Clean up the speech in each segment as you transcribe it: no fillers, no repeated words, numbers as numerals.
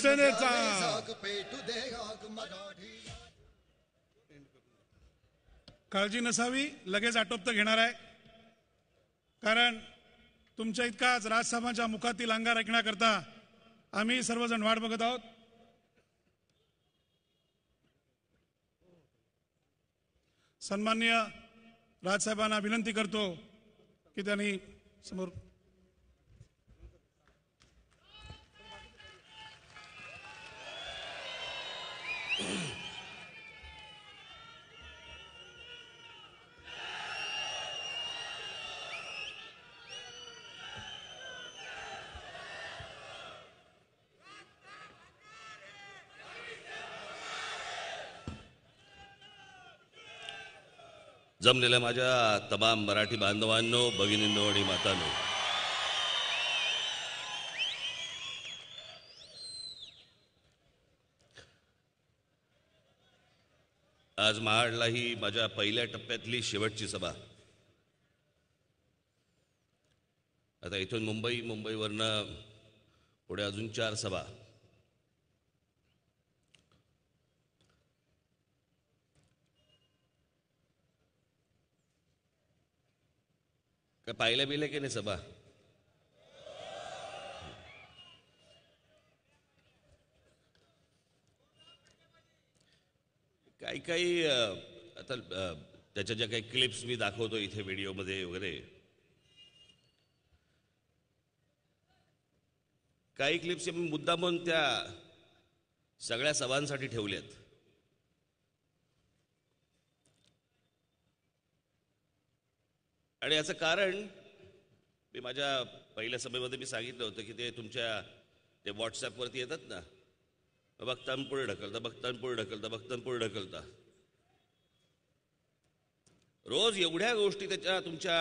शिवसेनेचा काळजी नसावी, लगेच आटोपत घेणार आहे, कारण तुमच्या इतकाच राजसाहेबांच्या मुखातील अंगार ऐकण्याकरता आम्ही सर्वजण वाट बघत आहोत. सन्माननीय राजसाहेबांना विनंती करतो की त्यांनी समोर जमलेल्या माझ्या तमाम मराठी बांधवांनो, भगिनींनो आणि मातांनो, आज महाडला ही माझ्या पहिल्या टप्प्यातली शेवटची सभा. आता इथून मुंबईवरनं पुढे अजून 4 सभा. काय पाहिल्या बिल्या की नाही सभा? काही आता त्याच्या ज्या काही क्लिप्स मी दाखवतो इथे व्हिडिओमध्ये वगैरे, काही क्लिप्स मी मुद्दामून त्या सगळ्या सभांसाठी ठेवल्यात. आणि याचं कारण मी माझ्या पहिल्या सभेमध्ये मी सांगितलं होतं की ते तुमच्या ते व्हॉट्सॲपवरती येतात ना, बघता पुढे ढकलता, बघता पुढे ढकलता, बघता पुढे ढकलता, रोज एवढ्या गोष्टी त्याच्या तुमच्या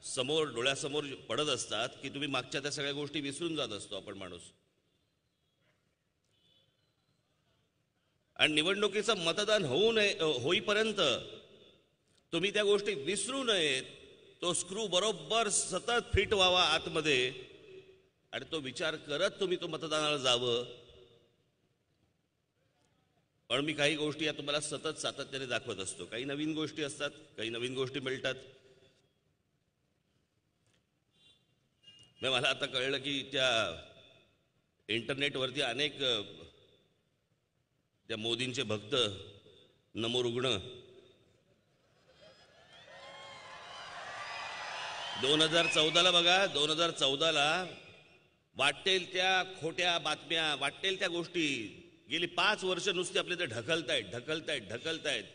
समोर डोळ्यासमोर पडत असतात की तुम्ही मागच्या त्या सगळ्या गोष्टी विसरून जात असतो आपण माणूस. आणि निवडणुकीचं मतदान होईपर्यंत तुम्ही त्या गोष्टी विसरू नयेत. तो स्क्रू बरोबर सतत फिट व्हावा आतमध्ये आणि तो विचार करत तुम्ही तो मतदानाला जावं. पण मी काही गोष्टी या तुम्हाला सतत सातत्याने दाखवत असतो. काही नवीन गोष्टी असतात, काही नवीन गोष्टी मिळतात. मला आता कळलं की त्या इंटरनेटवरती अनेक त्या मोदींचे भक्त नमो रुग्ण 2014ला बघा, 2014ला वाटेल त्या खोट्या बातम्या, वाटेल त्या गोष्टी गेली 5 वर्ष नुसते आपले ते ढकलतायत.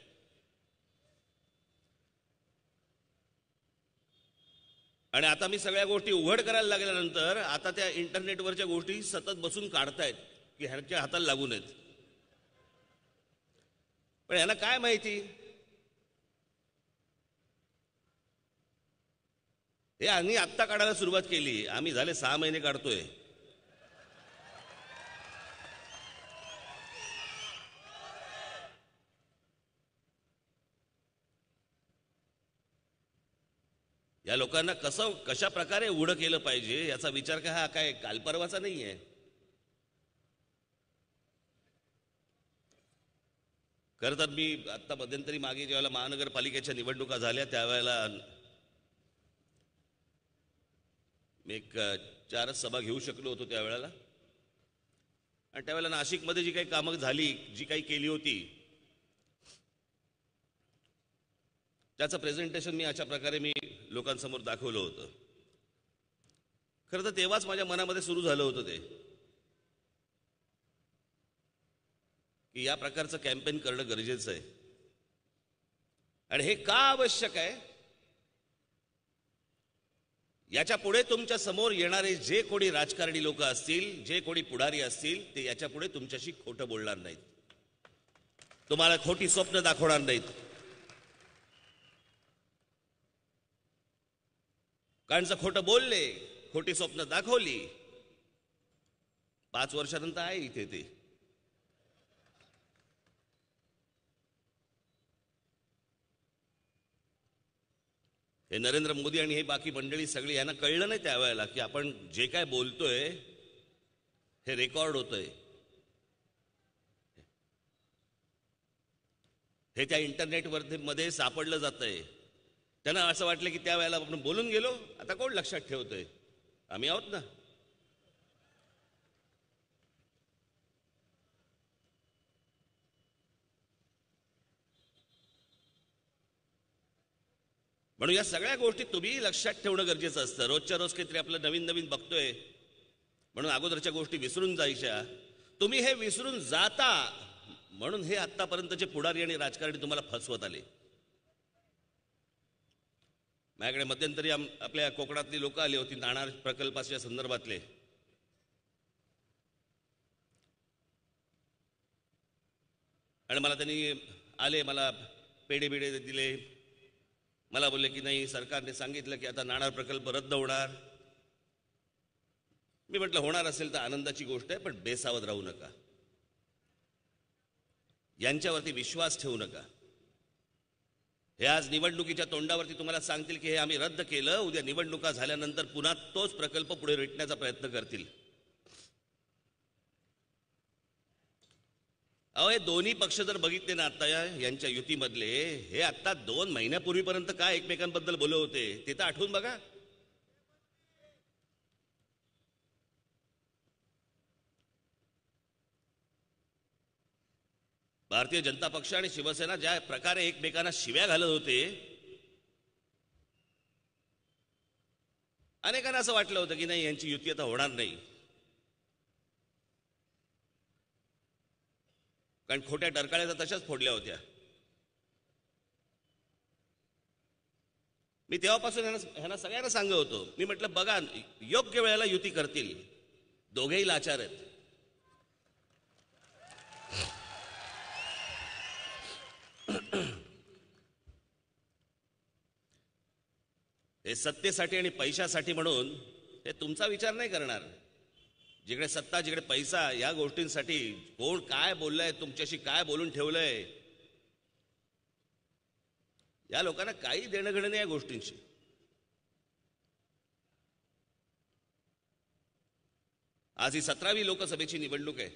आणि आता मी सगळ्या गोष्टी उघड करायला लागल्यानंतर आता त्या इंटरनेटवरच्या गोष्टी सतत बसून काढतायत की ह्यांच्या हाताला लागू नयेत. पण यांना काय माहिती, हे आम्ही आत्ता काढायला सुरुवात केली, आम्ही झाले 6 महिने काढतोय. या लोकांना कशा प्रकारे उघड केलं पाहिजे याचा विचार का हा काय कालपरवाचा नाहीये. खरं तर मी आत्ता मध्यंतरी मागे ज्यावेळेला महानगरपालिकेच्या निवडणुका झाल्या त्यावेळेला मी 4 सभा घेऊ शकलो होतो त्यावेळेला. आणि त्यावेळेला नाशिकमध्ये जी काही कामं झाली, जी काही केली होती, त्याचं प्रेझेंटेशन मी अशा प्रकारे मी लोकांसमोर दाखवलं होतं. खरं तर तेव्हाच माझ्या मनामध्ये सुरू झालं होतं ते की या प्रकारचं कॅम्पेन करणं गरजेचं आहे. आणि हे का आवश्यक आहे, याच्या पुढे तुमच्या समोर येणारे जे कोणी राजकारणी लोक असतील, जे कोणी पुढारी असतील, ते याच्या पुढे तुमच्याशी खोटं बोलणार नाहीत, तुम्हाला खोटी स्वप्न दाखवणार नाहीत. कारण जर खोटं बोलले, खोटी स्वप्न दाखवली, 5 वर्षानंतर आहे इथे ते. हे नरेंद्र मोदी आणि हे बाकी मंडळी सगळी यांना कळलं नाही त्यावेळेला की आपण जे काय बोलतोय हे रेकॉर्ड होतंय. हे त्या इंटरनेटवर मध्ये सापडलं जातंय. त्यांना असं वाटलं की त्यावेळेला आपण बोलून गेलो, आता कोण लक्षात ठेवतोय? आम्ही आहोत ना. म्हणून या सगळ्या गोष्टी तुम्ही लक्षात ठेवणं गरजेचं असतं. रोजच्या रोज काहीतरी आपलं नवीन नवीन बघतोय म्हणून अगोदरच्या गोष्टी विसरून जायच्या. तुम्ही हे विसरून जाता म्हणून हे आत्तापर्यंतचे पुढारी आणि राजकारणी तुम्हाला फसवत आले. माझ्याकडे मध्यंतरी आपल्या कोकणातली लोक आली होती नाणार प्रकल्पाच्या संदर्भातले. आणि मला त्यांनी आले, मला पेढे बिडे दिले. मला बोलले की नाही, सरकारने सांगितलं की आता नाणार प्रकल्प रद्द होणार. मी म्हटलं होणार असेल तर आनंदाची गोष्ट आहे, पण बेसावध राहू नका, यांच्यावरती विश्वास ठेवू नका. हे आज निवडणुकीच्या तोंडावरती तुम्हाला सांगतील की हे आम्ही रद्द केलं, उद्या निवडणुका झाल्यानंतर पुन्हा तोच प्रकल्प पुढे रेटण्याचा प्रयत्न करतील. अहो, हे दोन्ही पक्ष जर बघितले ना आता यांच्या युतीमधले, हे आता 2 महिन्यापूर्वीपर्यंत काय एकमेकांबद्दल बोलत होते ते तर आठवून बघा. भारतीय जनता पक्ष आणि शिवसेना ज्या प्रकारे एकमेकांना शिव्या घालत होते, अनेकांना असं वाटलं होतं की नाही यांची युती आता होणार नाही, कारण खोट्या डरकाळ्या तर तशाच फोडल्या होत्या. मी तेव्हापासून ह्यांना सगळ्यांना सांगत होतो, मी म्हटलं बघा योग्य वेळेला युती करतील, दोघेही लाचार आहेत. हे सत्तेसाठी आणि पैशासाठी म्हणून हे तुमचा विचार नाही करणार. जिकडे सत्ता जिकडे पैसा, या गोष्टींसाठी कोण काय बोललंय, तुमच्याशी काय बोलून ठेवलंय, या लोकांना काही देणं घेणं नाही या गोष्टींशी. आज ही 17वी लोकसभेची निवडणूक आहे.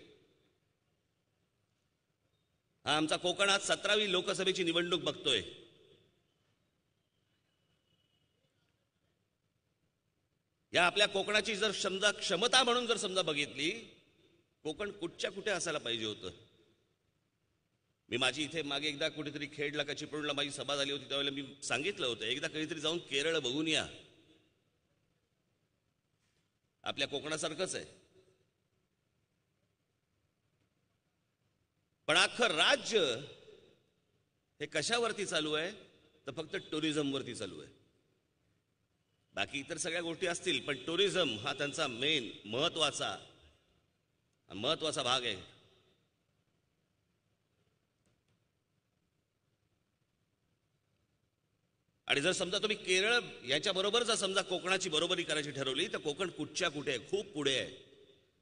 हा आमचा कोकण आज 17वी लोकसभेची निवडणूक बघतोय. या आपल्या कोकणाची जर समजा क्षमता म्हणून जर समजा बघितली, कोकण कुठच्या कुठे असायला पाहिजे होतं. मी माझी इथे मागे एकदा कुठेतरी खेडला का चिपळूणला माझी सभा झाली होती, त्यावेळेला मी सांगितलं होतं एकदा कधीतरी जाऊन केरळ बघून या, आपल्या कोकणासारखंच आहे. पण अख्खं राज्य हे कशावरती चालू आहे तर फक्त टुरिझमवरती चालू आहे. बाकी इतर सगळ्या गोष्टी असतील, पण टुरिझम हा त्यांचा मेन महत्वाचा भाग आहे. आणि जर समजा तुम्ही केरळ याच्याबरोबर जर समजा कोकणाची बरोबरी करायची ठरवली तर कोकण कुठच्या कुठे आहे, खूप पुढे आहे.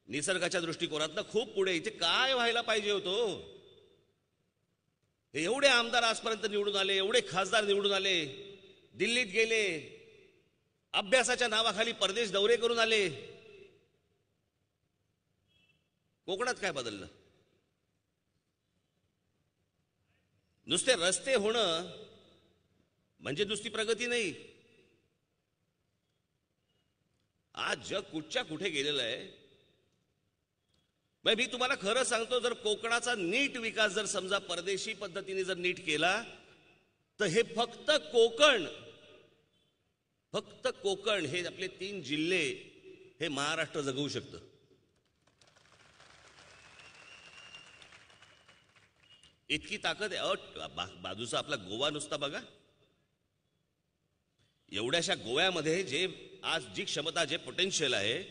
निसर्गाच्या दृष्टिकोनातनं खूप पुढे. इथे काय व्हायला पाहिजे होतं? हे एवढे आमदार आजपर्यंत निवडून आले, एवढे खासदार निवडून आले, दिल्लीत गेले, अभ्यासाच्या नावाखाली परदेश दौरे करून आले. कोकणात काय बदललं? नुसते रस्ते होणं म्हणजे नुसती प्रगती नाही. आज जग कुठच्या कुठे गेलेलं आहे. मी तुम्हाला खरं सांगतो, जर कोकणाचा नीट विकास जर समजा परदेशी पद्धतीने जर नीट केला तर हे फक्त कोकण हे आपले 3 जिल्हे हे महाराष्ट्र जगवू शकतं. इतकी ताकद आहे. बाजूचा आपला गोवा नुसता बघा, एवढ्याशा गोव्यामध्ये जे आज जी क्षमता, जे पोटेन्शियल आहे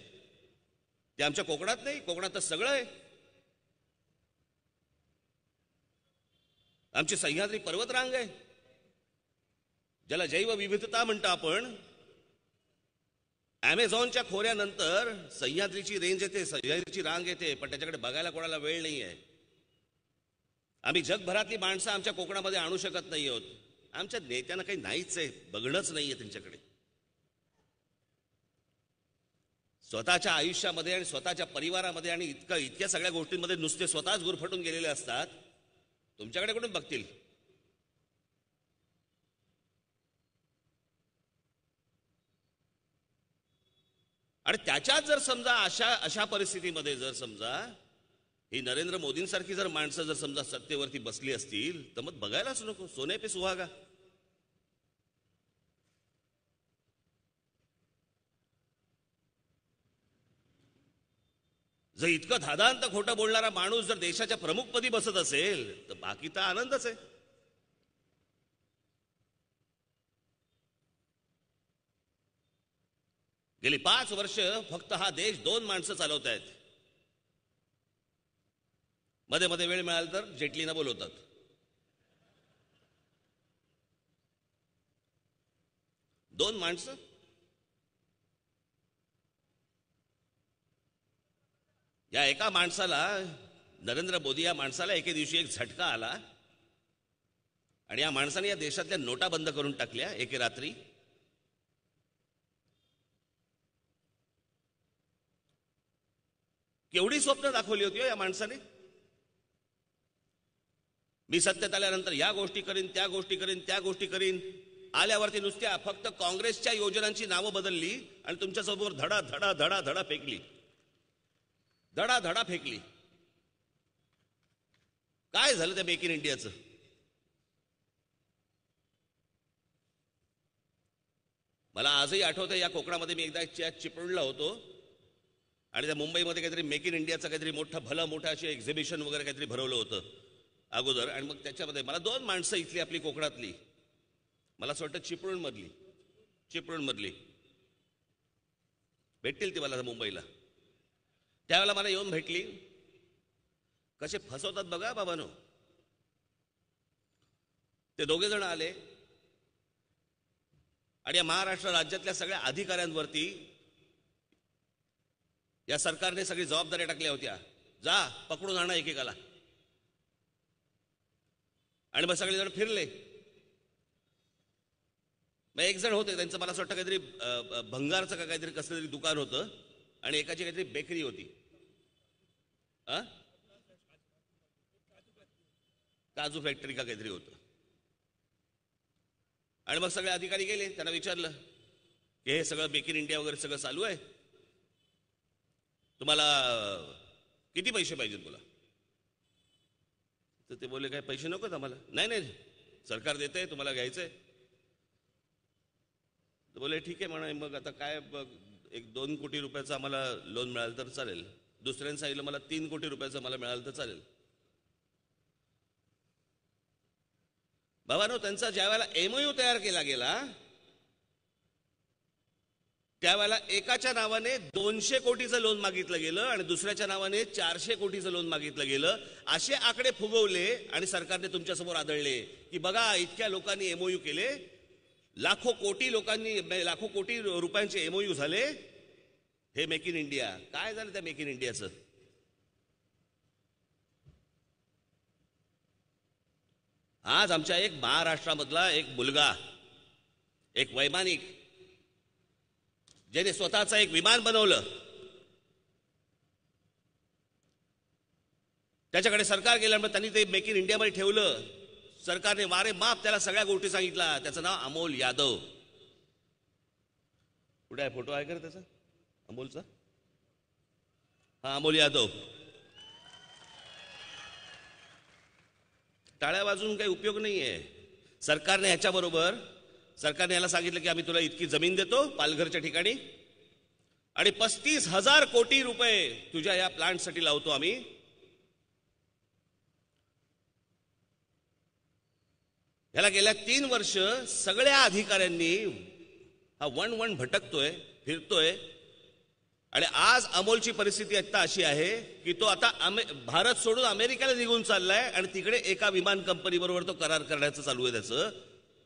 ते आमच्या कोकणात नाही. कोकणात तर सगळं आहे. आमची सह्याद्री पर्वतरांग आहे, ज्याला जैवविविधता म्हणतो आपण. अमेझॉनच्या खोऱ्यानंतर सह्याद्रीची रेंज येते, सह्याद्रीची रांग येते, पण त्याच्याकडे बघायला कोणाला वेळ नाही आहे. आम्ही जगभरातली माणसं आमच्या कोकणामध्ये आणू शकत नाही आहोत. आमच्या नेत्यांना काही नाहीच आहे, बघणंच नाहीये त्यांच्याकडे. स्वतःच्या आयुष्यामध्ये आणि स्वतःच्या परिवारामध्ये आणि इतक्या सगळ्या गोष्टींमध्ये नुसते स्वतःच गुरफटून गेलेले असतात. तुमच्याकडे कुठून बघतील? आणि त्याच्यात जर समजा अशा परिस्थितीमध्ये जर समजा ही नरेंद्र मोदींसारखी जर माणसं जर समजा सत्तेवरती बसली असतील तर मग बघायलाच नको, सोने पे सुहागा. जर इतकं धादांत खोटं बोलणारा माणूस जर देशाच्या प्रमुखपदी बसत असेल तर बाकी तर आनंदच आहे. गेली 5 वर्ष फक्त हा देश 2 माणसं चालवत आहेत. मध्ये मध्ये वेळ मिळाला तर जेटलीना बोलवतात. दोन माणसं. या एका माणसाला, नरेंद्र मोदी या माणसाला एके दिवशी एक झटका आला आणि या माणसाने या देशातल्या नोटा बंद करून टाकल्या एके रात्री. केवढी स्वप्न दाखवली होती या माणसाने. मी सत्तेत आल्यानंतर या गोष्टी करीन, त्या गोष्टी करीन, त्या गोष्टी करीन. आल्यावरती नुसत्या फक्त काँग्रेसच्या योजनांची नावं बदलली आणि तुमच्यासमोर धडा धडा धडा धडा फेकली, धडा धडा फेकली. काय झालं त्या मेक इन इंडियाचं? मला आजही आठवतं, या कोकणामध्ये मी एकदा चिपळूणला होतो आणि त्या मुंबईमध्ये काहीतरी मेक इन इंडियाचं काहीतरी भलं मोठं अशी एक्झिबिशन वगैरे काहीतरी भरवलं होतं अगोदर. आणि मग त्याच्यामध्ये मला 2 माणसं इथली आपली कोकणातली, मला असं वाटतं चिपळूणमधली भेटतील ती मला मुंबईला. त्यावेळेला मला येऊन भेटली. कसे फसवतात बघा बाबांनो. ते 2 जण आले आणि या महाराष्ट्र राज्यातल्या सगळ्या अधिकाऱ्यांवरती या सरकारने सगळी जबाबदारी टाकल्या होत्या. जा पकडून आणा एकेकाला. आणि मग सगळे जण फिरले. मग एक जण होते, त्यांचं मला असं वाटतं काहीतरी भंगारचं का काहीतरी कसलं तरी दुकान होतं आणि एकाची काहीतरी बेकरी होती. काजू फॅक्टरी का काहीतरी होतं. आणि मग सगळे अधिकारी गेले, त्यांना विचारलं की हे सगळं मेक इन इंडिया वगैरे सगळं चालू आहे, तुम्हाला किती पैसे पाहिजेत तुला? तर ते बोलले काय पैसे नकोत आम्हाला. नाही नाही सरकार देतंय, तुम्हाला घ्यायचंय. तर बोले ठीक आहे म्हणा. मग आता काय, 1-2 कोटी रुपयाचं आम्हाला लोन मिळालं तर चालेल. दुसऱ्यांनी सांगितलं मला 3 कोटी रुपयाचं मला मिळालं तर चालेल. बाबांनो, त्यांचा ज्या वेळेला एमओयू तयार केला गेला त्यावेळेला एकाच्या नावाने 200 कोटीचं लोन मागितलं गेलं आणि दुसऱ्याच्या नावाने 400 कोटीचं लोन मागितलं गेलं. असे आकडे फुगवले आणि सरकारने तुमच्यासमोर आदळले की बघा इतक्या लोकांनी एमओयू केले, लाखो कोटी रुपयांचे एमओयू झाले. हे मेक इन इंडिया. काय झालं त्या मेक इन इंडियाचं? आज आमच्या एक महाराष्ट्रामधला एक मुलगा, एक वैमानिक, ज्याने स्वतःचं एक विमान बनवलं, त्याच्याकडे सरकार गेल्यामुळे त्यांनी ते मेक इन इंडियामध्ये ठेवलं. सरकारने वारे माप त्याला सगळ्या गोष्टी सांगितल्या. त्याचं नाव अमोल यादव. कुठे आहे फोटो? आहे का त्याचा अमोलचा? हा, अमोल यादव. टाळ्या वाजून काही उपयोग नाहीये. सरकारने याला सांगितलं की आम्ही तुला इतकी जमीन देतो पालघरच्या ठिकाणी आणि 35,000 कोटी रुपये तुझ्या या प्लांटसाठी लावतो आम्ही. ह्याला गेल्या 3 वर्ष सगळ्या अधिकाऱ्यांनी हा वन भटकतोय, फिरतोय. आणि आज अमोलची परिस्थिती आता अशी आहे की तो आता भारत सोडून अमेरिकेला निघून चाललाय आणि तिकडे एका विमान कंपनी बरोबर तो करार करण्याचं चालू आहे त्याचं.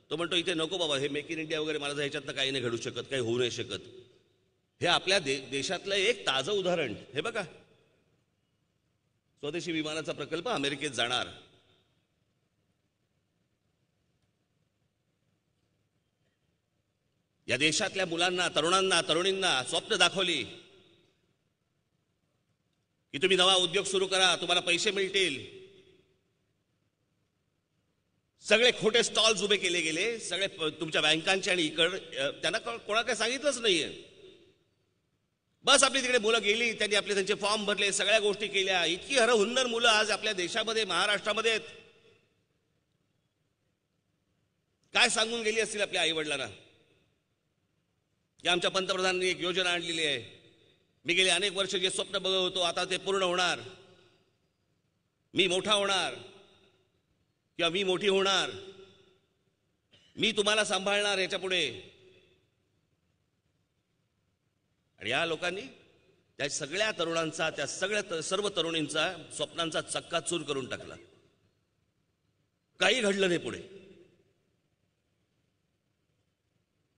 तो म्हणतो इथे नको बाबा, हे मेक इन इंडिया वगैरे मला ह्याच्यातनं काही नाही घडू शकत, काही होऊ नाही शकत. हे आपल्या देशातलं एक ताजं उदाहरण. हे बघा, स्वदेशी विमानाचा प्रकल्प अमेरिकेत जाणार. या देशातल्या मुलांना, तरुणांना, तरुणींना स्वप्न दाखवली की तुम्ही नवा उद्योग सुरू करा, तुम्हाला पैसे मिळतील. सगळे खोटे स्टॉल्स उभे केले गेले, सगळे तुमच्या बँकांचे. आणि त्यांना कोणा काही सांगितलंच नाहीये. बस आपली तिकडे मुलं गेली, त्यांनी आपले त्यांचे फॉर्म भरले, सगळ्या गोष्टी केल्या. इतकी हरहुन्नर मुलं आज आपल्या देशामध्ये, महाराष्ट्रामध्ये आहेत. काय सांगून गेली असतील आपल्या आई वडिलांना की आमच्या पंतप्रधानांनी एक योजना आणलेली आहे, मी गेले अनेक वर्ष जे स्वप्न बघत होतो आता ते पूर्ण होणार, मी मोठा होणार किंवा मी मोठी होणार, मी तुम्हाला सांभाळणार याच्या पुढे. आणि या लोकांनी त्या सगळ्या तरुणांचा, त्या सगळ्या सर्व तरुणींचा स्वप्नांचा चक्काचूर करून टाकला. काही घडलं नाही पुढे.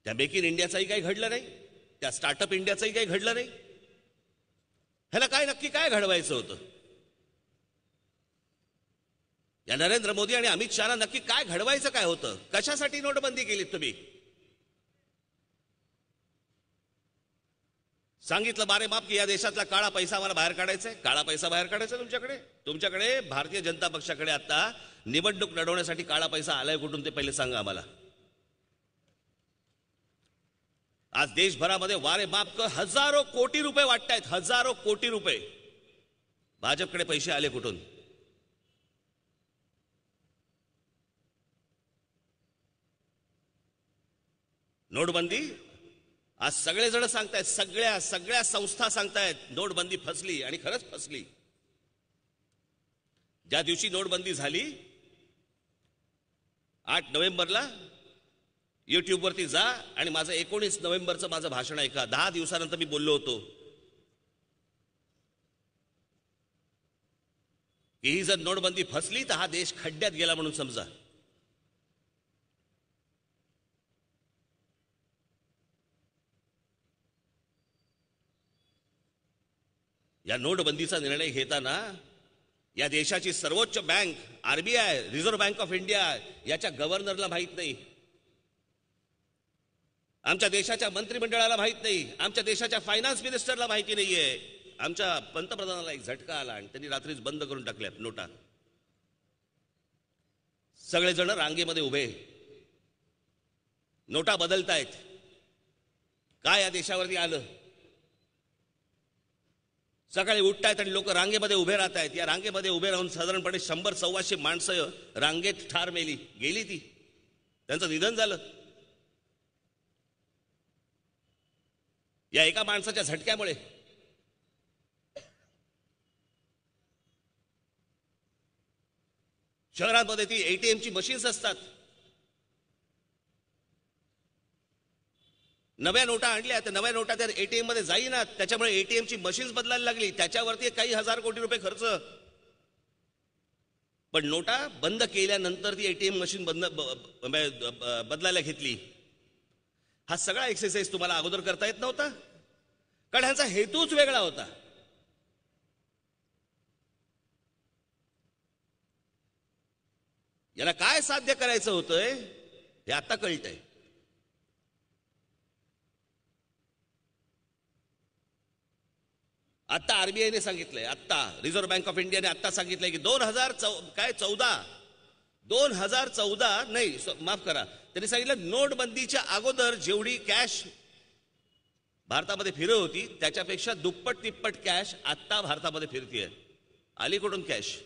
त्या मेक इन इंडियाचाही काही घडलं नाही, त्या स्टार्टअप इंडियाचाही काही घडलं नाही. ह्याला काय नक्की काय घडवायचं होतं? या नरेंद्र मोदी आणि अमित शहाना नक्की काय घडवायचं काय होतं? कशासाठी नोटबंदी केलीत तुम्ही? सांगितलं बारे माप की या देशातला काळा पैसा आम्हाला बाहेर काढायचा आहे. काळा पैसा बाहेर काढायचा तुमच्याकडे भारतीय जनता पक्षाकडे आता निवडणूक लढवण्यासाठी काळा पैसा आलाय कुठून ते पहिले सांगा आम्हाला. आज देशभरामध्ये वारे माप हजारो कोटी रुपये वाटतायत, हजारो कोटी रुपये. भाजपकडे पैसे आले कुठून? नोटबंदी. आज सगळेजण सांगतायत, सगळ्या संस्था सांगतायत नोटबंदी फसली, आणि खरंच फसली. ज्या दिवशी नोटबंदी झाली 8 नोव्हेंबरला युट्यूबवरती जा आणि माझं 19 नोव्हेंबरचं माझं भाषण ऐका. 10 दिवसानंतर मी बोललो होतो की ही जर नोटबंदी फसली तर हा देश खड्ड्यात गेला म्हणून समजा. या नोटबंदीचा निर्णय घेताना या देशाची सर्वोच्च bank RBI, reserve bank of India, याच्या गव्हर्नरला माहित नाही, आमच्या देशाच्या मंत्रिमंडळाला माहित नाही, आमच्या देशाच्या फायनान्स मिनिस्टरला माहिती नाहीये. आमच्या पंतप्रधानाला एक झटका आला आणि त्यांनी रात्रीच बंद करून टाकल्या नोटा. सगळेजण रांगेमध्ये उभे, नोटा बदलतायत. काय या देशावरती आलं? सकाळी उठतायत आणि लोक रांगेमध्ये उभे राहत आहेत. या रांगेमध्ये उभे राहून साधारणपणे 100-125 माणसं रांगेत ठार गेली ती, त्यांचं निधन झालं. या एका माणसाच्या झटक्यामुळे. शहरांमध्ये ती एटीएमची मशीन्स असतात, नव्या नोटा आणल्या, त्या नव्या नोटा त्या एटीएम मध्ये जाईनात, त्याच्यामुळे एटीएमची मशीन्स बदलायला लागली, त्याच्यावरती काही हजार कोटी रुपये खर्च. पण नोटा बंद केल्यानंतर ती एटीएम मशीन बदलायला घेतली. हा सगळा एक्सरसाइज तुम्हाला अगोदर करता येत नव्हता, कारण ह्यांचा हेतूच वेगळा होता. याला काय साध्य करायचं होतंय हे आता कळतंय. आता आरबीआयने सांगितलंय, आता रिझर्व्ह बँक ऑफ इंडियाने आता सांगितलंय की 2014 नाही, माफ करा, त्यांनी सांगितलं नोटबंदीच्या अगोदर जेवढी कॅश भारतामध्ये फिरत होती त्याच्यापेक्षा दुप्पट तिप्पट कॅश आता भारतामध्ये फिरतीये. आली कुठून कॅश?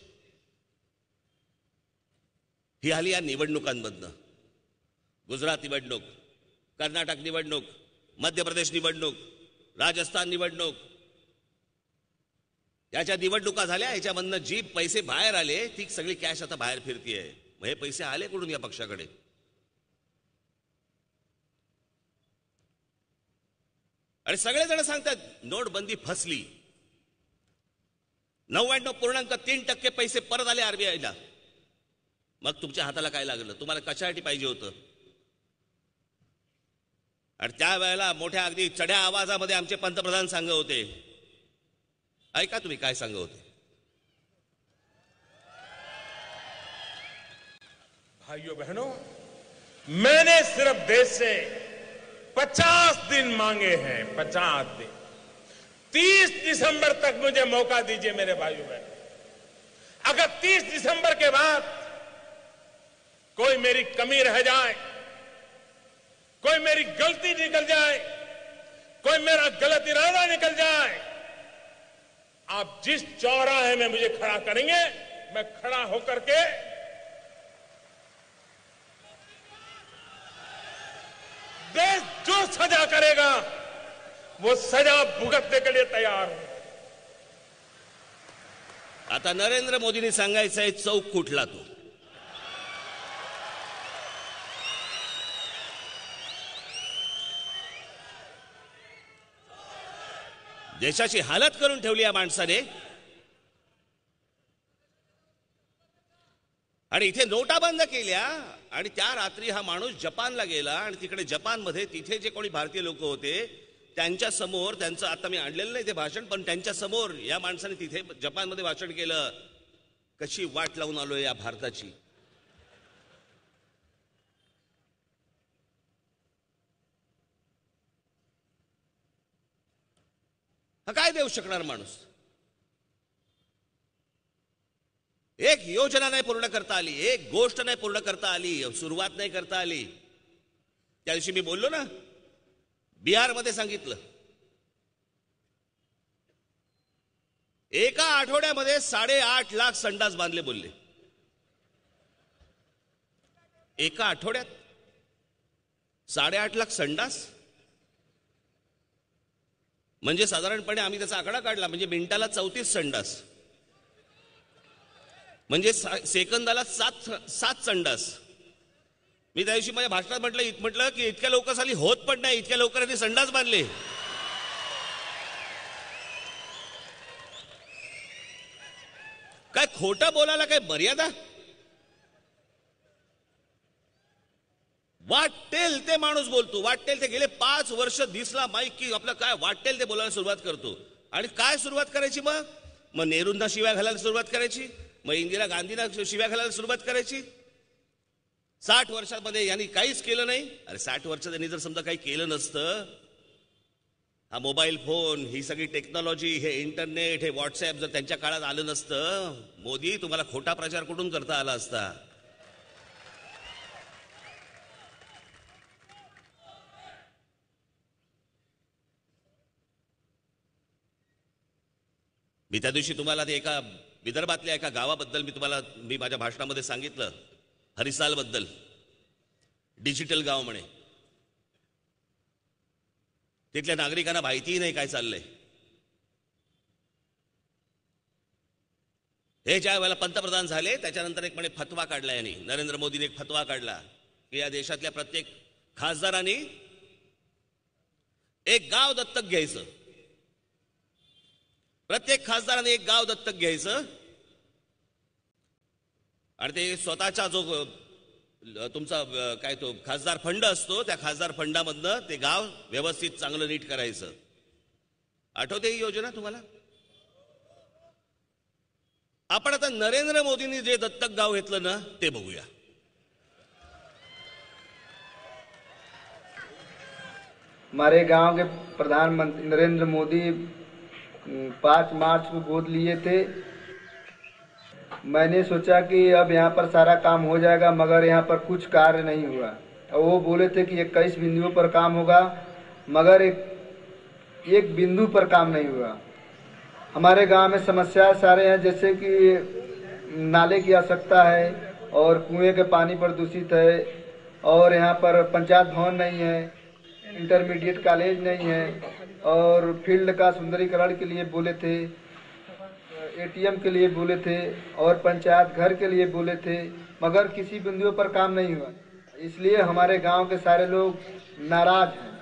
ही आली या निवडणुकांमधनं. गुजरात निवडणूक, कर्नाटक निवडणूक, मध्य प्रदेश निवडणूक, राजस्थान निवडणूक, याच्या निवडणुका झाल्या. याच्यामधनं जी पैसे बाहेर आले ती सगळी कॅश आता बाहेर फिरतीये. मग हे पैसे आले कुठून या पक्षाकडे? आणि सगळेजण सांगतात नोटबंदी फसली. 99.3% पैसे परत आले आरबीआयला. मग तुमच्या हाताला काय लागलं? तुम्हाला कशासाठी पाहिजे होतं? आणि त्यावेळेला मोठ्या अगदी चढ्या आवाजामध्ये आमचे पंतप्रधान सांगत होते, ऐका तुम्ही काय सांगत होते. भाइयों बहनों, मैंने सिर्फ देश से 50 दिन मांगे हैं, 50 दिन. 30 दिसंबर तक मुझे मौका दीजिए मेरे भाइयों बहनों. अगर 30 दिसंबर के बाद कोई मेरी कमी रह जाए, कोई मेरी गलती निकल जाए, कोई मेरा गलत इरादा निकल जाए, आप जिस चौराहे में मुझे खड़ा करेंगे, मैं खड़ा होकर के देश जो सजा करेगा वो सजा भुगतने के लिए तैयार हूं. आता नरेंद्र मोदींनी सांगायचं आहे चौक कुठला तो. देशाची हालत करून ठेवली या माणसाने. आणि इथे नोटा बंद केल्या आणि त्या रात्री हा माणूस जपानला गेला आणि तिकडे जपानमध्ये तिथे जे कोणी भारतीय लोक होते त्यांच्या समोर, त्यांचं आता मी आणलेलं नाही ते भाषण, पण त्यांच्या समोर या माणसाने तिथे जपानमध्ये भाषण केलं. कशी वाट लावून आलोय या भारताची. हा काय देऊ शकणार माणूस. एक योजना नाही पूर्ण करता आली, एक गोष्ट नाही पूर्ण करता आली, सुरुवात नाही करता आली. त्या दिवशी मी बोललो ना, बिहारमध्ये सांगितलं एका आठवड्यामध्ये 8.5 लाख संडास बांधले बोलले. एका आठवड्यात 8.5 लाख संडास म्हणजे साधारणपणे आम्ही त्याचा आकडा काढला म्हणजे मिनिटाला 34 संडास म्हणजे सेकंदाला 7 संडास. मी त्या दिवशी माझ्या भाषणात म्हटलं की इतक्या लवकर साली होत पण नाही, इतक्या लवकर यांनी संडास बांधले. काय खोटं बोलायला काय मर्यादा. वाटेल ते माणूस बोलतो, वाटेल ते. गेले 5 वर्ष दिसला माईक की आपलं काय वाटेल ते बोलायला सुरुवात करतो. आणि काय सुरुवात करायची मग नेहरूंना शिव्या घालायला सुरुवात करायची, मग इंदिरा गांधींना शिव्या घालायला सुरुवात करायची. 60 वर्षांमध्ये यांनी काहीच केलं नाही. अरे 60 वर्ष त्यांनी जर समजा काही केलं नसतं, हा मोबाईल फोन, ही सगळी टेक्नॉलॉजी, हे इंटरनेट, हे व्हॉट्सअप जर त्यांच्या काळात आलं नसतं, मोदी तुम्हाला खोटा प्रचार कुठून करता आला असता. मी त्या दिवशी तुम्हाला ते एका विदर्भातल्या एका गावाबद्दल मी माझ्या भाषणामध्ये सांगितलं, हरिसाल बद्दल. डिजिटल गाव म्हणे. तिथल्या नागरिकांना माहितीही नाही काय चाललंय. हे ज्या वेळेला पंतप्रधान झाले त्याच्यानंतर एक म्हणे फतवा काढला यांनी, नरेंद्र मोदीने एक फतवा काढला की या देशातल्या प्रत्येक खासदारांनी एक गाव दत्तक घ्यायचं. प्रत्येक खासदाराने एक गाव दत्तक घ्यायचं आणि ते स्वतःचा जो तुमचा काय तो खासदार फंड असतो त्या खासदार फंडामधनं ते गाव व्यवस्थित चांगलं नीट करायचं. आठवते ही योजना तुम्हाला. आपण आता नरेंद्र मोदींनी जे दत्तक गाव घेतलं ना ते बघूया. हमारे गांव के प्रधानमंत्री नरेंद्र मोदी 5 मार्च को गोद लिए थे. मैंने सोचा कि अब यहाँ पर सारा काम हो जाएगा, मगर यहाँ पर कुछ कार्य नहीं हुआ. और वो बोले थे कि 21 बिंदुओं पर काम होगा, मगर एक बिंदु पर काम नहीं हुआ. हमारे गांव में समस्या सारे हैं, जैसे कि नाले की आवश्यकता है और कुएं के पानी प्रदूषित है, और यहाँ पर पंचायत भवन नहीं है, इंटरमीडिएट कॉलेज नहीं है, और फील्ड का सुंदरीकरण के लिए बोले थे, एटीएम के लिए बोले थे, और पंचायत घर के लिए बोले थे, मगर किसी बिंदुओं पर काम नहीं हुआ. इसलिए हमारे गांव के सारे लोग नाराज हैं.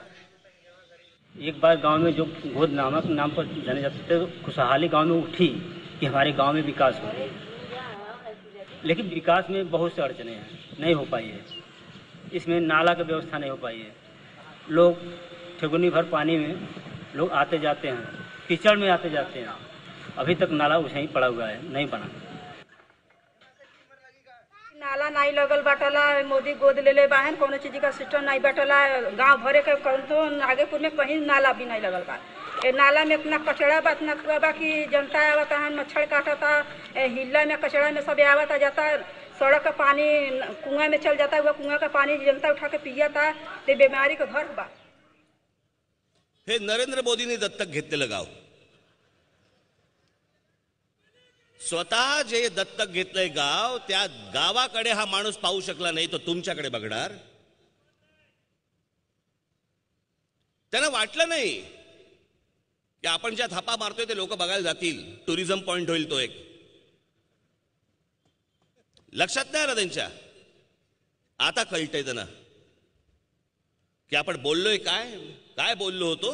एक बार गांव में जो गोद नामक नाम पर जाने जाते थे, खुशहाली गांव में उठी कि हमारे गांव में विकास हो. लेकिन विकास में बहुत से अड़चने हैं, नहीं हो पाई है. इसमें नाला की व्यवस्था नहीं हो पाई है. लोग ठेगुनी भर पानी में लोग आते जाते हैं, कीचड़ में आते जाते हैं. अभी तक नाला वैसे ही पड़ा हुआ है, नहीं बना. नाला नहीं लगल बाटला. मोदी गोद ले ले बाहन, कोनो चीज का सिस्टम नहीं बाटला. गांव भरे के तो आगेपुर में कहीं नाला भी नहीं लगल बा. नाला में इतना कचरा बा, इतना कूड़ा बा कि जनता आवता है, मच्छर काटता, हिल्ला में कचरा में सब आवता जाता. सड़क का पानी कुआं में चल जाता है, वह कुआं का पानी जनता उठा के पियाता. तो बीमारी का घर बा. हे नरेंद्र मोदींनी दत्तक घेतलेलं गाव. स्वतः जे दत्तक घेतलंय गाव, त्या गावाकडे हा माणूस पाहू शकला नाही, तो तुमच्याकडे बघणार. त्यांना वाटलं नाही की आपण ज्या थापा मारतोय ते लोक बघायला जातील, टुरिझम पॉइंट होईल तो एक. लक्षात नाही आलं त्यांच्या. आता कळतंय त्यांना की आपण बोललोय काय काय बोललो होतो,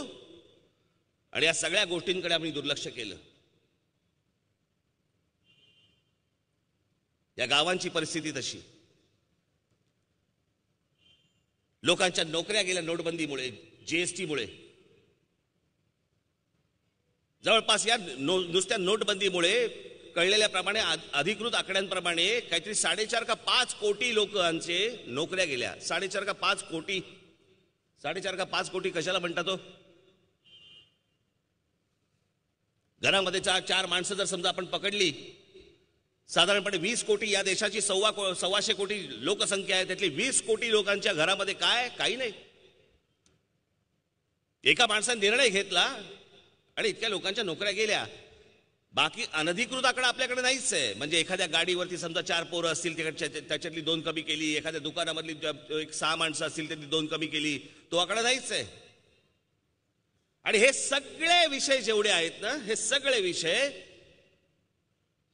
आणि या सगळ्या गोष्टींकडे आम्ही दुर्लक्ष केलं. या गावांची परिस्थिती तशी. लोकांच्या नोकऱ्या गेल्या नोटबंदीमुळे, जीएसटीमुळे. जवळपास या नुसत्या नोटबंदीमुळे कळलेल्याप्रमाणे, अधिकृत आकड्यांप्रमाणे काहीतरी 4.5 का 5 कोटी लोकांचे नोकऱ्या गेल्या. 4.5 का 5 कोटी. 4.5 का 5 कोटी कशाला म्हणतात तो? घरामध्ये 4 माणसं जर समजा आपण पकडली, साधारणपणे 20 कोटी या देशाची 1.25 कोटी लोकसंख्या आहे. त्यातली 20 कोटी लोकांच्या घरामध्ये काय? काही नाही. एका माणसाने निर्णय घेतला आणि इतक्या लोकांच्या नोकऱ्या गेल्या. बाकी अनधिकृत आकडा आपल्याकडे नाहीच आहे. म्हणजे एखाद्या गाडीवरती समजा 4 पोरं असतील, त्याच्यातली 2 कमी केली. एखाद्या दुकानामधली 6 माणसं असतील, त्यातली 2 कमी केली. तो आकडा नाहीच आहे. आणि हे सगळे विषय जेवढे आहेत ना, हे सगळे विषय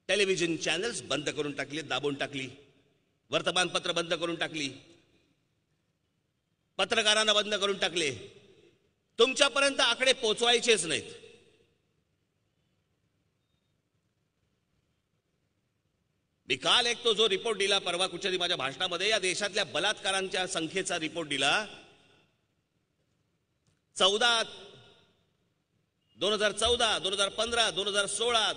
टेलिव्हिजन चॅनल्स बंद करून टाकले, दाबून टाकली. वर्तमानपत्र बंद करून टाकली. पत्रकारांना बंद करून टाकले. तुमच्यापर्यंत आकडे पोचवायचेच नाहीत. मी काल एक तो जो रिपोर्ट दिला परवा कुठच्यातरी माझ्या भाषणामध्ये, या देशातल्या बलात्कारांच्या संख्येचा रिपोर्ट दिला. 2014, 2015, 2016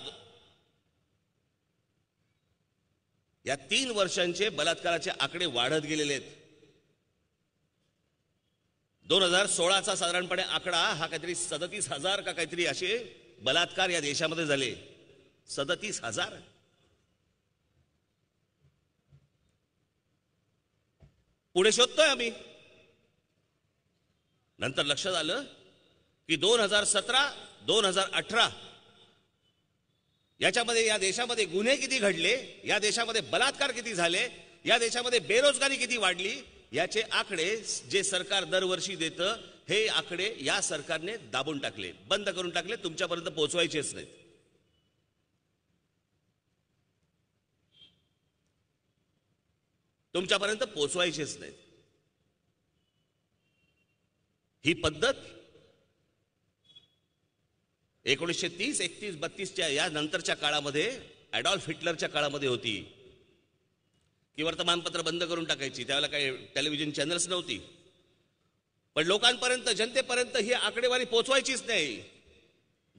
या 3 वर्षांचे बलात्काराचे आकडे वाढत गेलेले आहेत. 2016चा साधारणपणे आकडा हा काहीतरी 37,000 का काहीतरी असे बलात्कार या देशामध्ये झाले. 37,000. पुढे शोधतोय आम्ही. नंतर लक्षात आलं की 2017, 2018 याच्यामध्ये या देशामध्ये गुन्हे किती घडले, या देशामध्ये बलात्कार किती झाले, या देशामध्ये बेरोजगारी किती वाढली, याचे आकडे जे सरकार दरवर्षी देतं, हे आकडे या सरकारने दाबून टाकले, बंद करून टाकले. तुमच्यापर्यंत पोहोचवायचेच नाहीत. तुमच्यापर्यंत पोहोचवायचेच नाहीत. ही पद्धत 1930, 31, 32च्या या नंतरच्या काळामध्ये, ॲडॉल्फ हिटलरच्या काळामध्ये होती की वर्तमानपत्र बंद करून टाकायची. त्यावेळेला काही टेलिव्हिजन चॅनल्स नव्हती. पण लोकांपर्यंत, जनतेपर्यंत ही आकडेवारी पोचवायचीच नाही.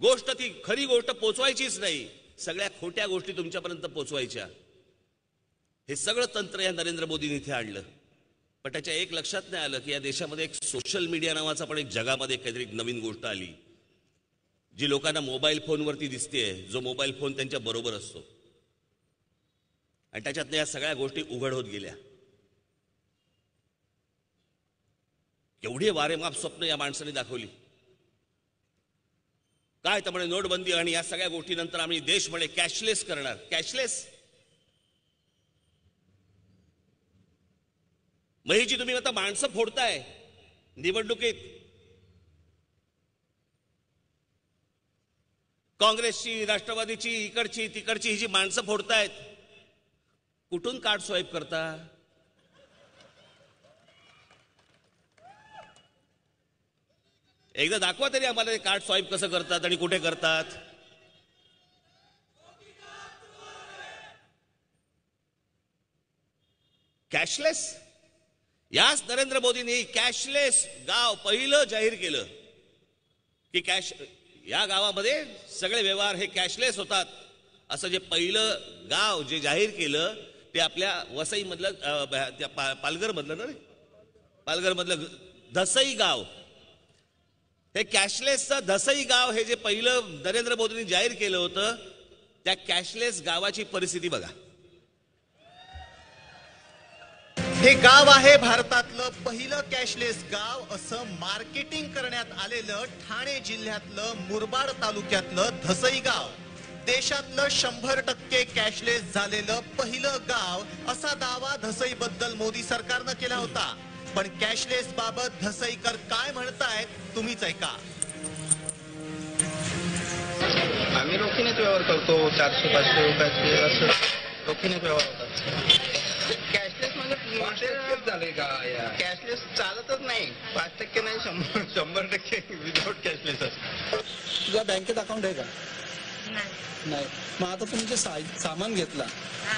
गोष्ट ती खरी गोष्ट पोचवायचीच नाही. सगळ्या खोट्या गोष्टी तुमच्यापर्यंत पोचवायच्या. हे सगळं तंत्र या नरेंद्र मोदींनी इथे आणलं. पण त्याच्या एक लक्षात नाही आलं की या देशामध्ये एक सोशल मीडिया नावाचा पण एक जगामध्ये काहीतरी एक नवीन गोष्ट आली, जी लोकांना मोबाईल फोनवरती दिसते, जो मोबाईल फोन त्यांच्या बरोबर असतो. आणि त्याच्यातनं या सगळ्या गोष्टी उघड होत गेल्या. केवढी वारेमाप स्वप्न या माणसाने दाखवली. काय तर म्हणे नोटबंदी आणि या सगळ्या गोष्टीनंतर आम्ही देश म्हणे कॅशलेस करणार. कॅशलेस महीची तुम्ही आता माणसं फोडताय निवडणुकीत. काँग्रेसची, राष्ट्रवादीची, इकडची तिकडची ही जी माणसं फोडतायत, कुठून कार्ड स्वाईप करता? एकदा दाखवा तरी आम्हाला कार्ड स्वाईप कसं करतात आणि कुठे करतात. कॅशलेस. याच नरेंद्र मोदींनी कॅशलेस गाव पहिलं जाहीर केलं की या गावामध्ये सगळे व्यवहार हे कॅशलेस होतात. असं जे पहिलं गाव जे जाहीर केलं ते आपल्या वसईमधलं, पालघरमधलं ना रे, पालघरमधलं धसई गाव. हे कॅशलेसचं धसई गाव हे जे पहिलं नरेंद्र मोदींनी जाहीर केलं होतं, त्या कॅशलेस गावाची परिस्थिती बघा. हे गाव आहे भारतातलं पहिलं कॅशलेस गाव असं मार्केटिंग करण्यात आलेलं ठाणे जिल्ह्यातलं मुरबाड तालुक्यातलं धसई गाव. देशातलं 100% कॅशलेस झालेलं पहिलं गाव असा दावा धसई बद्दल मोदी सरकारनं केला होता. पण कॅशलेस बाबत धसईकर काय म्हणतायत तुम्हीच ऐका. आम्ही रोखीनेच व्यवहार करतो. 400-500 रुपयाचे असं रोखीनेच व्यवहार होतात. कॅशलेस म्हणजे झाले का? कॅशलेस चालतच नाही. 5% नाही, 100% विदाउट कॅशलेस असतं. तुझा बँकेत अकाउंट आहे का? नाही. मग आता तुम्ही जे सामान घेतला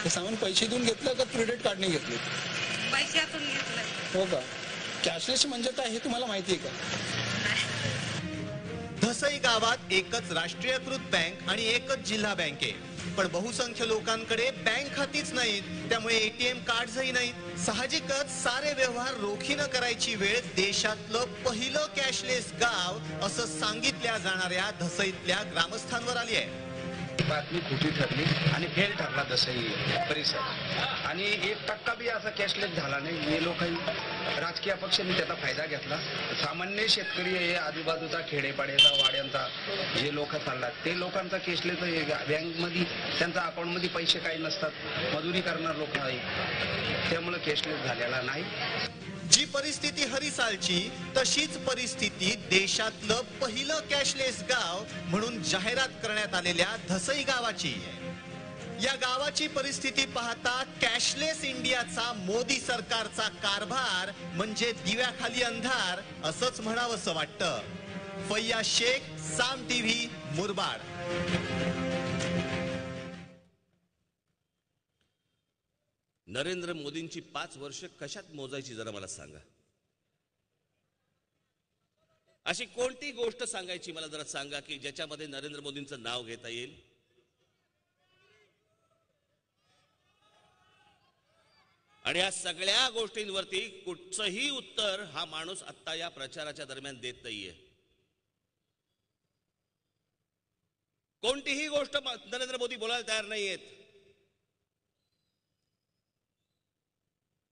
ते सामान पैसे देऊन घेतलं का क्रेडिट कार्डने घेतले? पैशातून घेतलं. हो का? कॅशलेस म्हणजे काय हे तुम्हाला माहिती आहे का? धसई गावात एकच राष्ट्रीयकृत बँक आणि एकच जिल्हा बँक आहे. पण बहुसंख्य लोकांकडे बँक खातीच नाहीत, त्यामुळे एटीएम कार्डही नाहीत. साहजिकच सारे व्यवहार रोखीनं करायची वेळ देशातलं पहिलं कॅशलेस गाव असं सांगितल्या जाणाऱ्या धसईतल्या ग्रामस्थांवर आली आहे. बातमी खोटी ठरली आणि फेल ठरला धसई परिसर. आणि 1% बी असा कॅशलेस झाला नाही. हे लोकांनी राजकीय पक्षांनी त्याचा फायदा घेतला. सामान्य शेतकरी हे आजूबाजूचा खेडेपाड्याचा वाड्यांचा जे लोक चालतात ते लोकांचा कॅशलेस बँकमध्ये त्यांच्या अकाउंटमध्ये पैसे काही नसतात. मजुरी करणार लोक आहे, त्यामुळे कॅशलेस झालेला नाही. जी परिस्थिती हरिसालची तशीच परिस्थिती देशातलं पहिलं कॅशलेस गाव म्हणून जाहिरात करण्यात आलेल्या धसई गावाची. या गावाची परिस्थिती पाहता कॅशलेस इंडियाचा मोदी सरकारचा कारभार म्हणजे दिव्याखाली अंधार असंच म्हणावंसं वाटतं. फैयाज शेख, साम टीव्ही, मुरबाड. नरेंद्र मोदींची 5 वर्ष कशात मोजायची जरा मला सांगा. अशी कोणती गोष्ट सांगायची मला जरा सांगा की ज्याच्यामध्ये नरेंद्र मोदींचं नाव घेता येईल. आणि या सगळ्या गोष्टींवरती कुठचंही उत्तर हा माणूस आता या प्रचाराच्या दरम्यान देत नाहीये. कोणतीही गोष्ट नरेंद्र मोदी बोलायला तयार नाहीयेत.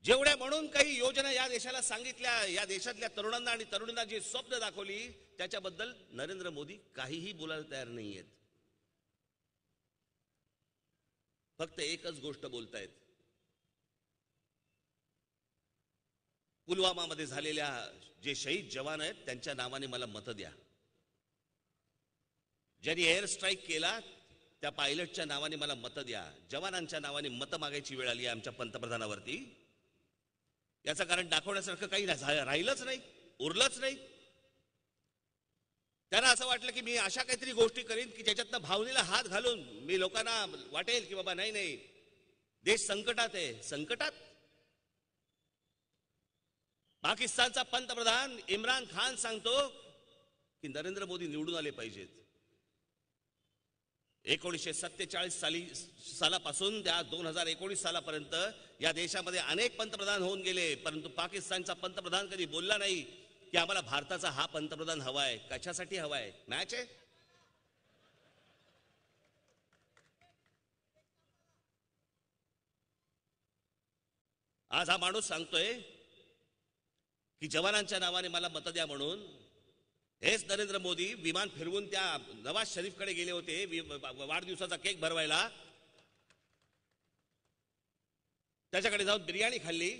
जेवढ्या म्हणून काही योजना या देशाला सांगितल्या, या देशातल्या तरुणांना आणि तरुणींना जी स्वप्न दाखवली त्याच्याबद्दल नरेंद्र मोदी काहीही बोलायला तयार नाहीयेत. फक्त एकच गोष्ट बोलतायत. पुलवामामध्ये झालेल्या जे शहीद जवान आहेत त्यांच्या नावाने मला मतं द्या. ज्यांनी एअर स्ट्राईक केला त्या पायलटच्या नावाने मला मतं द्या. जवानांच्या नावाने मतं मागायची वेळ आली आमच्या पंतप्रधानावरती. याचं कारण दाखवण्यासारखं काही राहिलंच नाही, उरलंच नाही. त्यांना असं वाटलं की मी अशा काहीतरी गोष्टी करीन की ज्याच्यातनं भावनेला हात घालून मी लोकांना वाटेल की बाबा नाही नाही देश संकटात आहे. संकटात पाकिस्तानचा पंतप्रधान इम्रान खान सांगतो की नरेंद्र मोदी निवडून आले पाहिजेत. 1947 सालापासून त्या 2019 सालापर्यंत या देशामध्ये अनेक पंतप्रधान होऊन गेले, परंतु पाकिस्तानचा पंतप्रधान कधी बोलला नाही की आम्हाला भारताचा हा पंतप्रधान हवाय. कशासाठी हवाय? मॅच आहे. आज हा माणूस सांगतोय की जवानांच्या नावाने मला मतं द्या म्हणून. हेच नरेंद्र मोदी विमान फिरवून त्या नवाज शरीफकडे गेले होते वाढदिवसाचा केक भरवायला. त्याच्याकडे जाऊन बिर्याणी खाल्ली.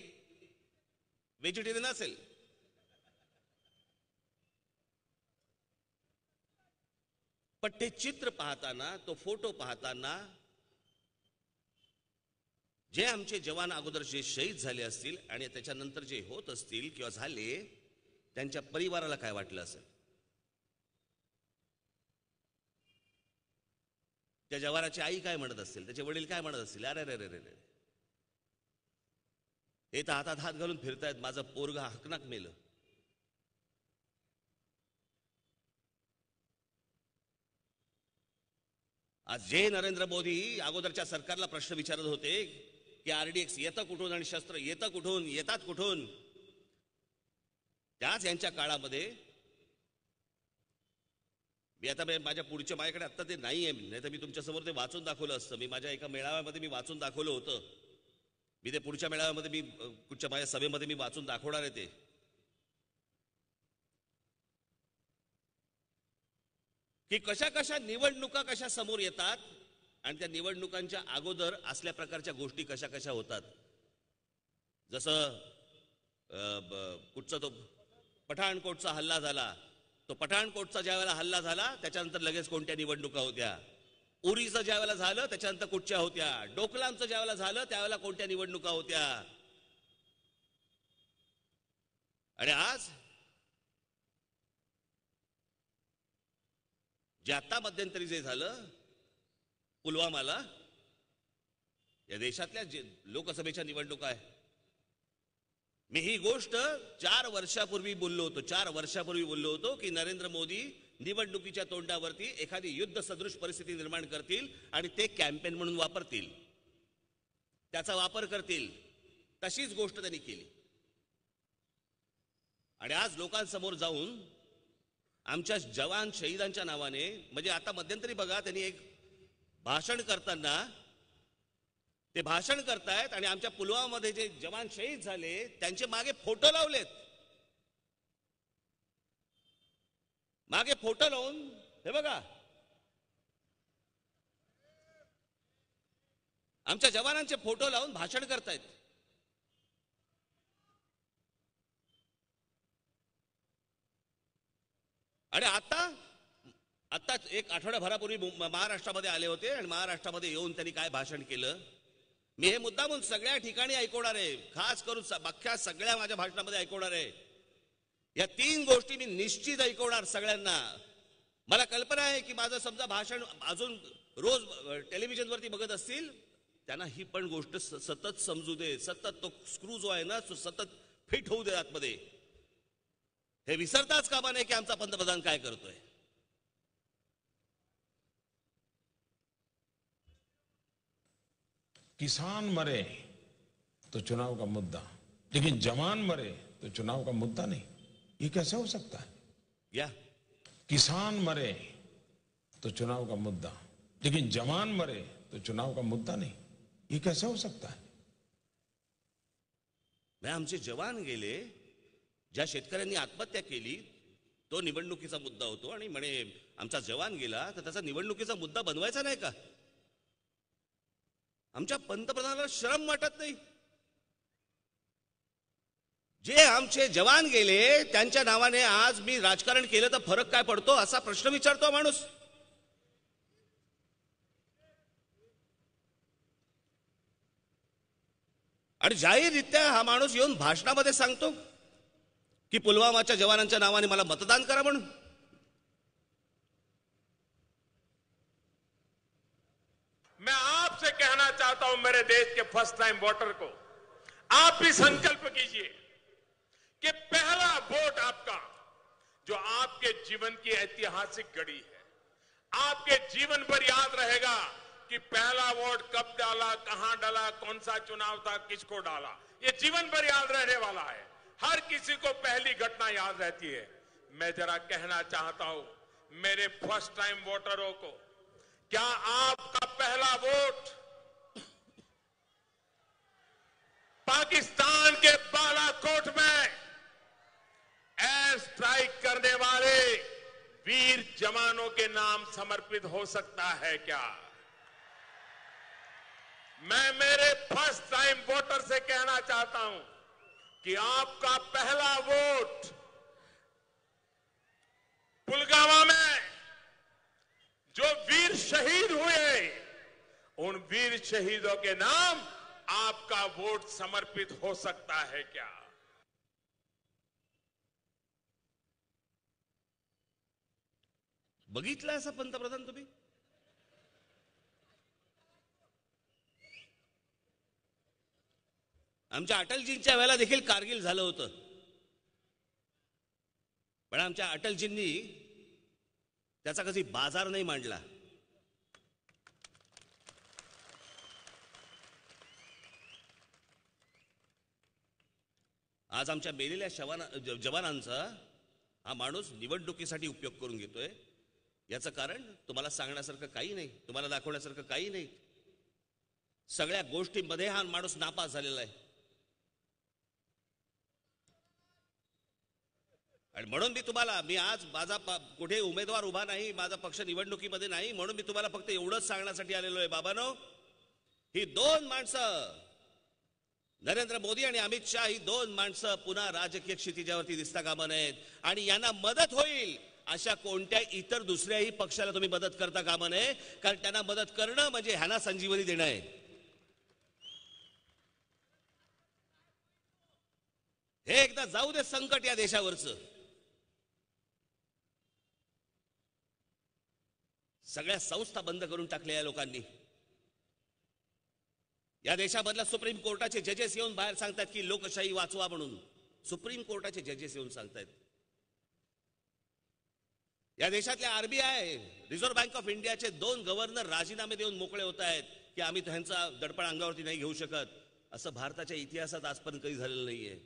व्हेजिटेरियन असेल. पण ते चित्र पाहताना, तो फोटो पाहताना जे आमचे जवान अगोदर जे शहीद झाले असतील आणि त्याच्यानंतर जे होत असतील किंवा झाले त्यांच्या परिवाराला काय वाटलं असेल. त्या जवानाची आई काय म्हणत असतील, त्याचे वडील काय म्हणत असतील. अरे रे रे रे रे, हे तर हातात हात घालून फिरतायत माझं पोरगा हकनाक मेलं. आज जे नरेंद्र मोदी अगोदरच्या सरकारला प्रश्न विचारत होते की आरडीएक्स येतं कुठून आणि शस्त्र येतं कुठून, येतात कुठून, त्याच यांच्या काळामध्ये मी आता माझ्या पुढच्या माझ्याकडे आत्ता ते नाही आहे, नाही तर मी तुमच्यासमोर ते वाचून दाखवलं असतं. मी माझ्या एका मेळाव्यामध्ये मी वाचून दाखवलं होतं. मी ते पुढच्या मेळाव्यामध्ये मी पुढच्या माझ्या सभेमध्ये मी वाचून दाखवणार आहे ते. की कशा कशा निवडणुका कशा समोर येतात आणि त्या निवडणुकांच्या अगोदर असल्या प्रकारच्या गोष्टी कशा कशा होतात. जसं कुठचा तो पठाणकोटचा हल्ला झाला, तो पठाणकोटचा ज्या वेळेला हल्ला झाला त्याच्यानंतर लगेच कोणत्या निवडणुका होत्या. उरीचं ज्या वेळेला झालं त्याच्यानंतर कुठच्या होत्या. डोकलामचं ज्या वेळेला झालं त्यावेळेला कोणत्या निवडणुका होत्या. आणि आज जे आता मध्यंतरी जे झालं पुलवामाला, या देशातल्या जे लोकसभेच्या निवडणुका आहे, मी ही गोष्ट 4 वर्षापूर्वी बोललो होतो की नरेंद्र मोदी निवडणुकीच्या तोंडावरती एखादी युद्ध सदृश परिस्थिती निर्माण करतील आणि ते कॅम्पेन म्हणून वापरतील, त्याचा वापर करतील. तशीच गोष्ट त्यांनी केली. आणि आज लोकांसमोर जाऊन आमच्या जवान शहीदांच्या नावाने, म्हणजे आता मध्यंतरी बघा त्यांनी एक भाषण करताना ते भाषण करतायत आणि आमच्या पुलवामामध्ये जे जवान शहीद झाले त्यांचे मागे फोटो लावलेत. मागे फोटो लावून हे बघा आमच्या जवानांचे फोटो लावून भाषण करतायत. आणि आता एक आठवड्याभरापूर्वी महाराष्ट्रामध्ये आले होते आणि महाराष्ट्रामध्ये येऊन त्यांनी काय भाषण केलं मी हे मुद्दामून सगळ्या ठिकाणी ऐकवणार आहे, खास करून अख्ख्या सगळ्या माझ्या भाषणामध्ये ऐकवणार आहे. या 3 गोष्टी मी निश्चित ऐकवणार सगळ्यांना. मला कल्पना आहे की माझं समजा भाषण अजून रोज टेलिव्हिजनवरती बघत असतील त्यांना ही पण गोष्ट सतत समजू दे, सतत तो स्क्रू जो आहे ना तो सतत फिट होऊ दे आतमध्ये. हे विसरताच कामा नये की आमचा पंतप्रधान काय करतोय. किसान मरे तो चुनाव का मुद्दा, लेकिन जवान मरे तो चुनाव का मुद्दा नहीं. ये कैसे हो सकता है? या किसान मरे तो चुनाव का मुद्दा, लेकिन जवान मरे तो चुनाव का मुद्दा नहीं. ये कैसे हो सकता है? मैं आमचे जवान गेले, ज्या शेतकऱ्यांनी आत्महत्या केली तो निवडणुकीचा मुद्दा होतो आणि म्हणे आमचा जवान गेला तर त्याचा निवडणुकीचा मुद्दा बनवायचा नाही का? आमच्या पंतप्रधानाला शरम वाटत नाही? जे आमचे जवान गेले त्यांच्या नावाने आज मी राजकारण केलं तर फरक काय पडतो असा प्रश्न विचारतो माणूस. आणि जाहीररित्या हा माणूस येऊन भाषणामध्ये सांगतो की पुलवामाच्या जवानांच्या नावाने मला मतदान करा म्हणून. मैं आपसे कहना चाहता हूं मेरे देश के फर्स्ट टाइम वोटर को, आप भी संकल्प कीजिए कि पहला वोट आपका जो आपके जीवन की ऐतिहासिक घड़ी है, आपके जीवन पर याद रहेगा कि पहला वोट कब डाला, कहां डाला, कौन सा चुनाव था, किसको डाला. ये जीवन भर याद रहने वाला है. हर किसी को पहली घटना याद रहती है. मैं जरा कहना चाहता हूं मेरे फर्स्ट टाइम वोटरों को, क्या आपका पहला वोट पाकिस्तान के बालाकोट में एयर स्ट्राइक करने वाले वीर जवानों के नाम समर्पित हो सकता है क्या? मैं मेरे फर्स्ट टाइम वोटर से कहना चाहता हूं कि आपका पहला वोट पुलवामा में जो वीर शहीद हुए उन वीर शहीदों के नाम आपका वोट समर्पित हो सकता है क्या? बघितलं असं पंतप्रधान तुम्ही? आमच्या अटलजींच्या वेळेला देखील कारगिल झालं होतं, पण आमच्या अटलजींनी त्याचा कधी बाजार नाही मांडला. आज आमच्या मेलेल्या जवानांचा हा माणूस निवडणुकीसाठी उपयोग करून घेतोय. याचं कारण तुम्हाला सांगण्यासारखं काही नाही, तुम्हाला दाखवण्यासारखं काही नाही. सगळ्या गोष्टींमध्ये हा माणूस नापास झालेला आहे. आणि म्हणून मी आज माझा कुठे उमेदवार उभा नाही, माझा पक्ष निवडणुकीमध्ये नाही, म्हणून मी तुम्हाला फक्त एवढंच सांगण्यासाठी आलेलो आहे, बाबांनो, ही दोन माणसं, नरेंद्र मोदी आणि अमित शाह, ही दोन माणसं पुन्हा राजकीय क्षितिजावरती दिसता कामा नयेत. आणि यांना मदत होईल अशा कोणत्या इतर दुसऱ्याही पक्षाला तुम्ही मदत करता कामा नये, कारण त्यांना मदत करणं म्हणजे ह्यांना संजीवनी देणं आहे. हे एकदा जाऊ दे संकट या देशावरचं. सगळ्या संस्था बंद करून टाकल्या या लोकांनी. या देशामधल्या सुप्रीम कोर्टाचे जजेस येऊन बाहेर सांगतात की लोकशाही वाचवा म्हणून. सुप्रीम कोर्टाचे जजेस येऊन सांगतायत. या देशातल्या आरबीआय, रिझर्व्ह बँक ऑफ इंडियाचे 2 गव्हर्नर राजीनामे देऊन मोकळे होत आहेत की आम्ही त्यांचा दडपण अंगावरती नाही घेऊ शकत. असं भारताच्या इतिहासात आजपर्यंत कधी झालेलं नाहीये.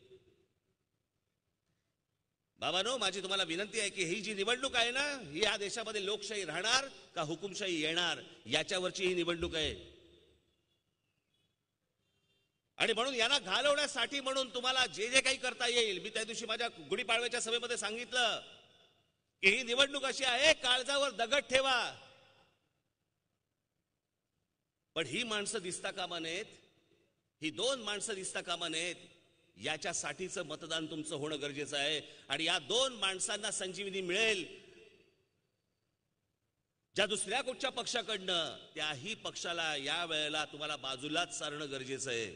बाबांनो, माझी तुम्हाला विनंती आहे की ही जी निवडणूक आहे ना, ही या देशामध्ये लोकशाही राहणार का हुकुमशाही येणार याच्यावरची ही निवडणूक आहे. आणि म्हणून यांना घालवण्यासाठी म्हणून तुम्हाला जे जे काही करता येईल, मी त्या दिवशी माझ्या गुढीपाडव्याच्या सभेमध्ये सांगितलं की ही निवडणूक अशी आहे, काळजावर दगड ठेवा. पण ही माणसं दिसता कामा नयेत, ही 2 माणसं दिसता कामा नयेत. याच्यासाठीचं मतदान तुमचं होणं गरजेचं आहे. आणि या 2 माणसांना संजीवनी मिळेल ज्या दुसऱ्या कुठच्या पक्षाकडनं, त्याही पक्षाला या वेळेला तुम्हाला बाजूलाच सारणं गरजेचं आहे.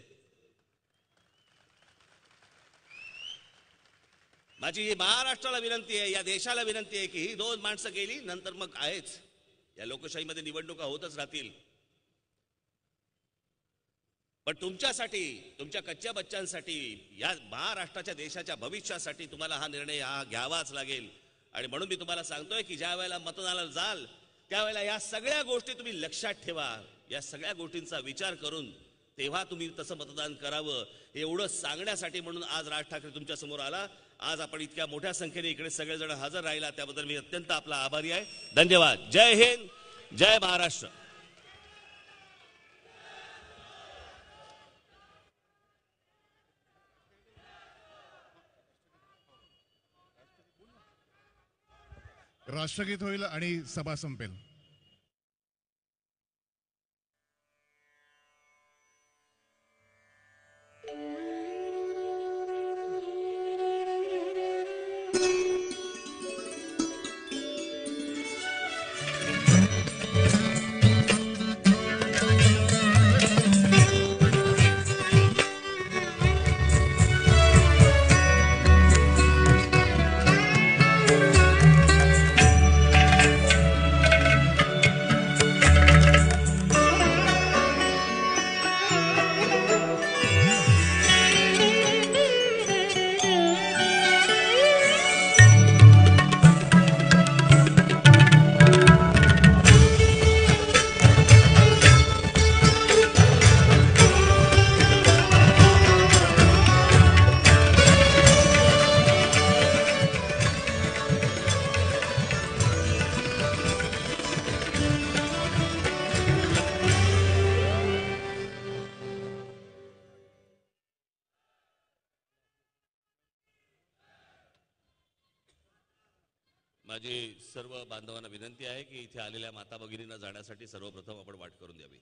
माझी ही महाराष्ट्राला विनंती आहे, या देशाला विनंती आहे की ही 2 माणसं गेली नंतर मग आहेच, या लोकशाहीमध्ये निवडणुका होतच राहतील. पण तुमच्यासाठी, तुमच्या कच्च्या बच्चांसाठी, या महाराष्ट्राच्या देशाच्या भविष्यासाठी तुम्हाला हा निर्णय घ्यावाच लागेल. आणि म्हणून मी तुम्हाला सांगतोय की ज्या वेळेला मतदानाला जाल त्यावेळेला या सगळ्या गोष्टी तुम्ही लक्षात ठेवा. या सगळ्या गोष्टींचा विचार करून तेव्हा तुम्ही तसं मतदान करावं, एवढं सांगण्यासाठी म्हणून आज राज ठाकरे तुमच्या समोर आला. आज आपण इतक्या मोठ्या संख्येने इकडे सगळेजण हजर राहिला त्याबद्दल मी अत्यंत आपला आभारी आहे. धन्यवाद. जय हिंद, जय महाराष्ट्र. राष्ट्रगीत होईल आणि सभा संपेल. माझी सर्व बांधवांना विनंती आहे की इथे आलेल्या माता भगिनींना जाण्यासाठी सर्वप्रथम आपण वाट करून द्यावी.